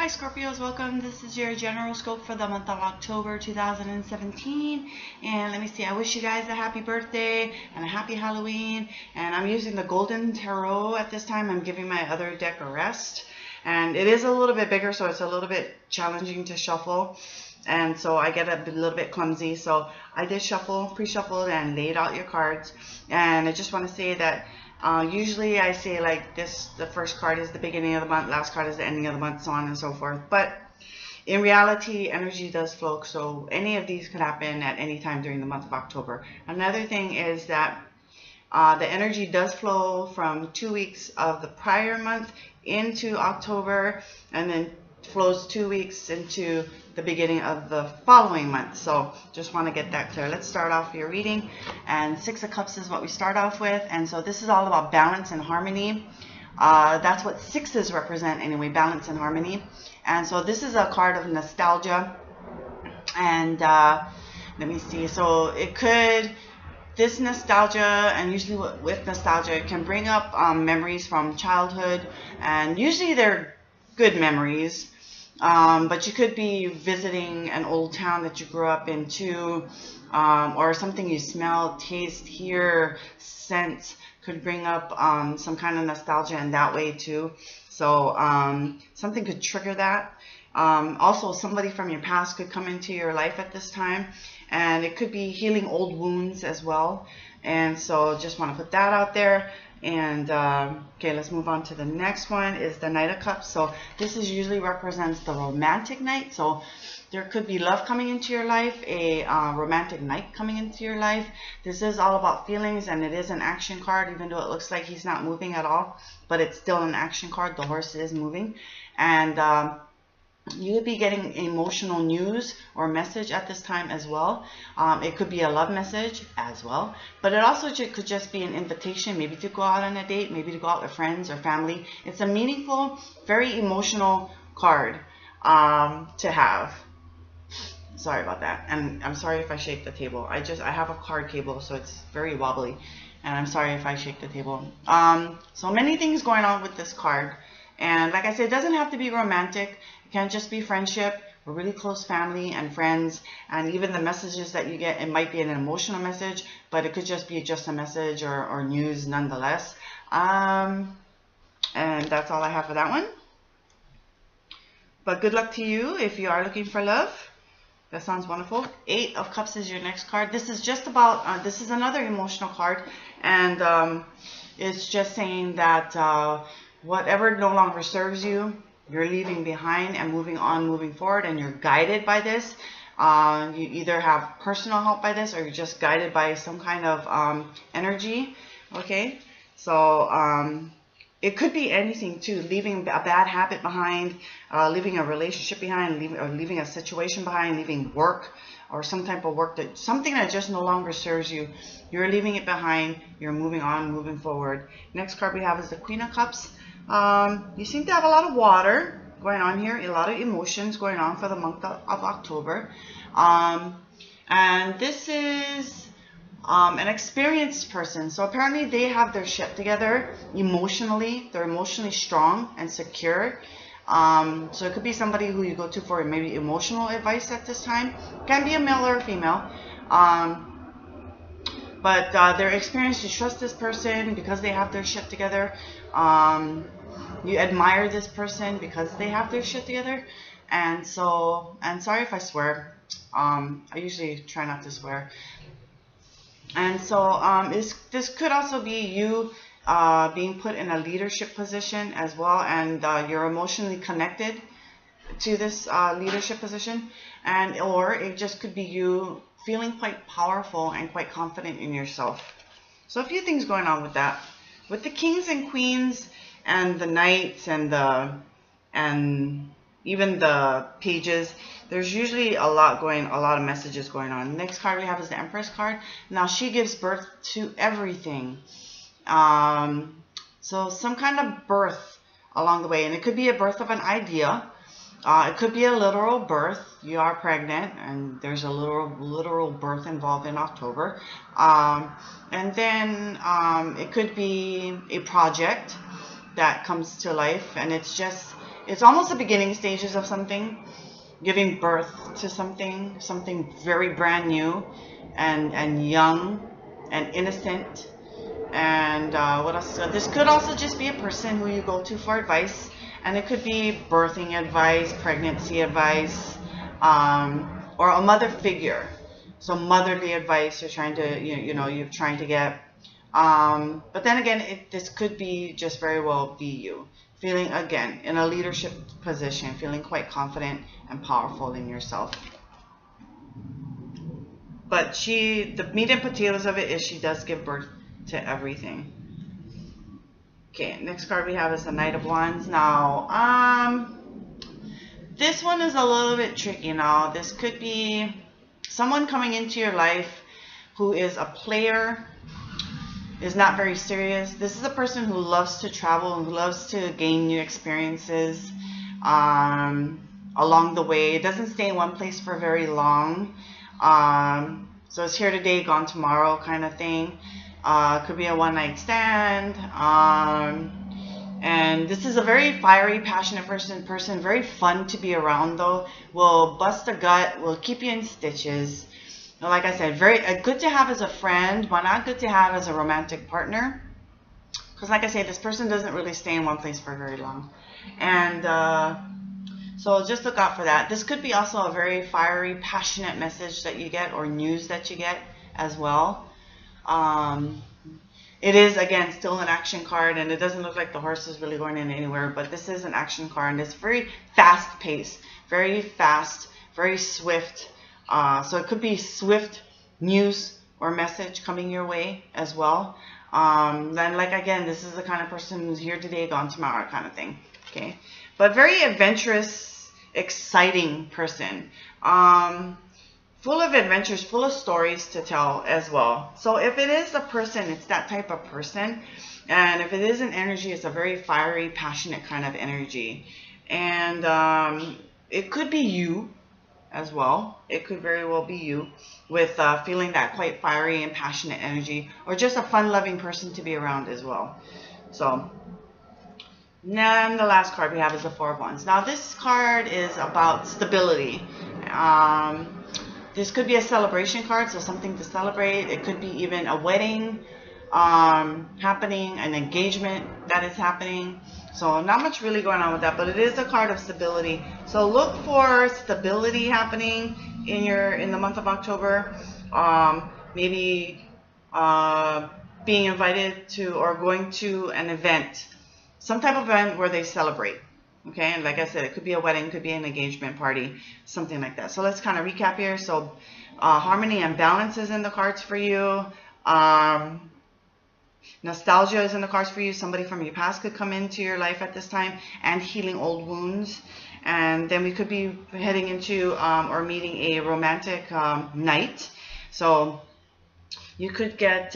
Hi Scorpios, welcome. This is your general scope for the month of October 2017. And let me see, I wish you guys a happy birthday and a happy Halloween. And I'm using the Golden Tarot at this time. I'm giving my other deck a rest. And it is a little bit bigger, so it's a little bit challenging to shuffle. And so I get a little bit clumsy. So I did shuffle, pre-shuffled, and laid out your cards. And I just want to say that usually I say like this, the first card is the beginning of the month, last card is the ending of the month, so on and so forth. But in reality, energy does flow, so any of these could happen at any time during the month of October. Another thing is that the energy does flow from 2 weeks of the prior month into October, and then flows 2 weeks into the beginning of the following month. So just want to get that clear. Let's start off your reading, and Six of Cups is what we start off with. And so this is all about balance and harmony. That's what sixes represent anyway, balance and harmony. And so this is a card of nostalgia, and let me see, so it could, this nostalgia, and usually with nostalgia, it can bring up memories from childhood, and usually they're good memories. But you could be visiting an old town that you grew up in too, or something you smell, taste, hear, sense could bring up some kind of nostalgia in that way too. So something could trigger that. Also, somebody from your past could come into your life at this time, and it could be healing old wounds as well. And so just want to put that out there. And okay, let's move on to the next one, is the Knight of Cups. So this is usually represents the romantic night. So there could be love coming into your life, a romantic night coming into your life. This is all about feelings, and it is an action card, even though it looks like he's not moving at all, but it's still an action card. The horse is moving, and you would be getting emotional news or message at this time as well. It could be a love message as well, but it also could just be an invitation, maybe to go out on a date, maybe to go out with friends or family. It's a meaningful, very emotional card to have. Sorry about that, and I'm sorry if I shake the table. I have a card cable, so it's very wobbly, and I'm sorry if I shake the table. So many things going on with this card, and like I said, it doesn't have to be romantic. It can just be friendship, a really close family and friends, and even the messages that you get, it might be an emotional message, but it could just be just a message or news nonetheless. And that's all I have for that one. But good luck to you if you are looking for love. That sounds wonderful. Eight of Cups is your next card. This is just about, this is another emotional card, and it's just saying that whatever no longer serves you, you're leaving behind and moving on, moving forward, and you're guided by this. You either have personal help by this, or you're just guided by some kind of energy. Okay, so it could be anything too, leaving a bad habit behind, leaving a relationship behind, leaving a situation behind, leaving work or some type of work, that something that just no longer serves you. You're leaving it behind, you're moving on, moving forward. Next card we have is the Queen of Cups. You seem to have a lot of water going on here, a lot of emotions going on for the month of October. And this is an experienced person. So apparently they have their shit together emotionally. They're emotionally strong and secure. So it could be somebody who you go to for maybe emotional advice at this time. Can be a male or a female. But they're experienced. You trust this person because they have their shit together. You admire this person because they have their shit together. And so, and sorry if I swear. I usually try not to swear. And so this could also be you being put in a leadership position as well, and you're emotionally connected to this leadership position, and or it just could be you feeling quite powerful and quite confident in yourself. So a few things going on with that. With the kings and queens and the knights and even the pages, there's usually a lot of messages going on. The next card we have is the Empress card. Now she gives birth to everything. So some kind of birth along the way, and it could be a birth of an idea. It could be a literal birth. You are pregnant, and there's a literal birth involved in October. And then it could be a project that comes to life, and it's just it's almost the beginning stages of something, giving birth to something very brand new and young and innocent. And what else? So this could also just be a person who you go to for advice, and it could be birthing advice, pregnancy advice, or a mother figure. So motherly advice you're trying to, you're trying to get. But then again, this could be just very well be you. Feeling, again, in a leadership position, feeling quite confident and powerful in yourself. But the meat and potatoes of it is she does give birth to everything. Okay, next card we have is the Knight of Wands. Now, this one is a little bit tricky now. This could be someone coming into your life who is a player, is not very serious. This is a person who loves to travel and who loves to gain new experiences along the way. It doesn't stay in one place for very long. So it's here today, gone tomorrow kind of thing. Could be a one-night stand. And this is a very fiery, passionate person, very fun to be around though. Will bust a gut, will keep you in stitches. Like I said, very good to have as a friend, but not good to have as a romantic partner. Because like I say, this person doesn't really stay in one place for very long. And so just look out for that. This could be also a very fiery, passionate message that you get, or news that you get as well. It is, again, still an action card, and it doesn't look like the horse is really going in anywhere, but this is an action card, and it's very fast-paced, very fast, very swift. So it could be swift news or message coming your way as well. Then, like, again, this is the kind of person who's here today, gone tomorrow kind of thing. Okay, but very adventurous, exciting person. Full of adventures, full of stories to tell as well. So if it is a person, it's that type of person. And if it is an energy, it's a very fiery, passionate kind of energy. And it could be you as well. It could very well be you with feeling that quite fiery and passionate energy, or just a fun-loving person to be around as well. So, then the last card we have is the Four of Wands. Now this card is about stability. This could be a celebration card, so something to celebrate. It could be even a wedding happening, an engagement that is happening. So not much really going on with that, but it is a card of stability. So look for stability happening in the month of October. Maybe being invited to or going to an event, some type of event where they celebrate. Okay, and like I said, it could be a wedding, could be an engagement party, something like that. So let's kind of recap here. So harmony and balance is in the cards for you. Nostalgia is in the cards for you. Somebody from your past could come into your life at this time, and healing old wounds. And then we could be heading into or meeting a romantic night. So you could get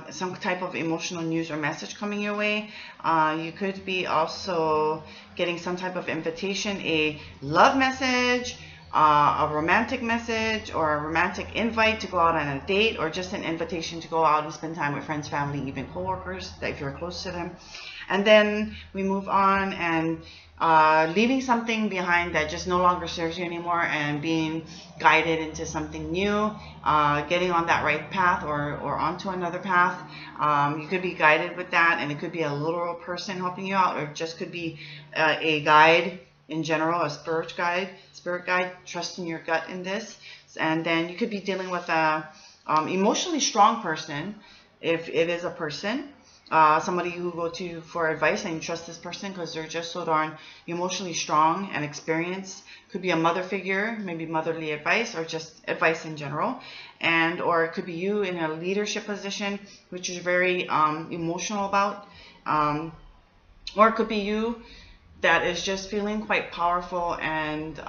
some type of emotional news or message coming your way. You could be also getting some type of invitation, a love message, a romantic message, or a romantic invite to go out on a date, or just an invitation to go out and spend time with friends, family, even co-workers if you're close to them. And then we move on and leaving something behind that just no longer serves you anymore, and being guided into something new, getting on that right path or onto another path. You could be guided with that, and it could be a literal person helping you out, or it just could be a guide in general, a spirit guide, trust in your gut in this. And then you could be dealing with a emotionally strong person, if it is a person. Somebody you go to for advice, and you trust this person because they're just so darn emotionally strong and experienced. Could be a mother figure, maybe motherly advice, or just advice in general. And or it could be you in a leadership position, which is very emotional about. Or it could be you that is just feeling quite powerful and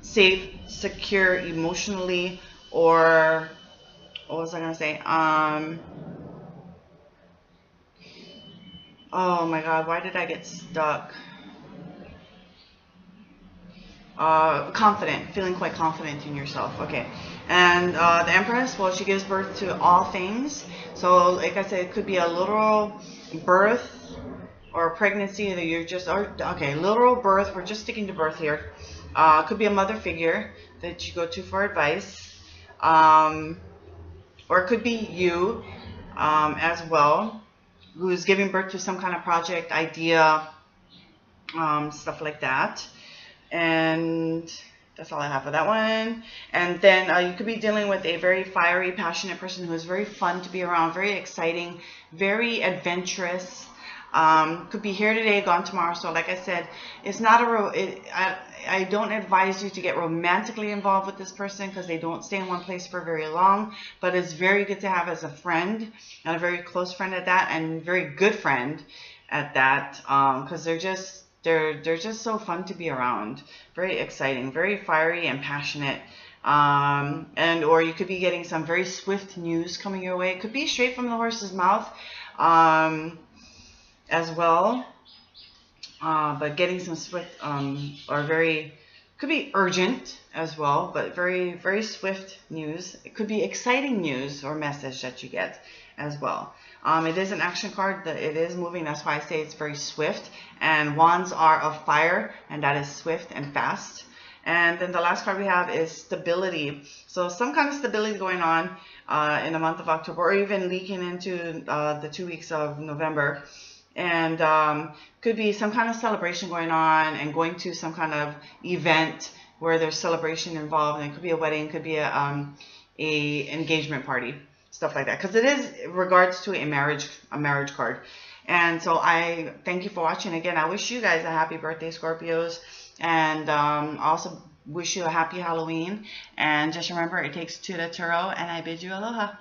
safe, secure emotionally. Or what was I going to say? Oh my God, why did I get stuck? Confident, feeling quite confident in yourself. Okay. And the Empress, well, she gives birth to all things. So like I said, it could be a literal birth or pregnancy that you're just, or, okay, literal birth, we're just sticking to birth here. Could be a mother figure that you go to for advice, or it could be you as well, who's giving birth to some kind of project, idea, stuff like that. And that's all I have for that one. And then you could be dealing with a very fiery, passionate person who is very fun to be around, very exciting, very adventurous. Could be here today, gone tomorrow. So like I said, it's not I don't advise you to get romantically involved with this person because they don't stay in one place for very long. But it's very good to have as a friend, and a very close friend at that, and very good friend at that, because they're just so fun to be around. Very exciting, very fiery and passionate. And or you could be getting some very swift news coming your way. It could be straight from the horse's mouth. As well, but getting some swift or very, could be urgent as well, but very, very swift news. It could be exciting news or message that you get as well. It is an action card, that it is moving, that's why I say it's very swift, and wands are of fire, and that is swift and fast. And then the last card we have is stability. So some kind of stability going on in the month of October, or even leaking into the 2 weeks of November. And could be some kind of celebration going on, and going to some kind of event where there's celebration involved. And it could be a wedding, could be a engagement party, stuff like that. Because it is regards to a marriage card. And so I thank you for watching. Again, I wish you guys a happy birthday, Scorpios, and also wish you a happy Halloween. And just remember, it takes two to row, and I bid you aloha.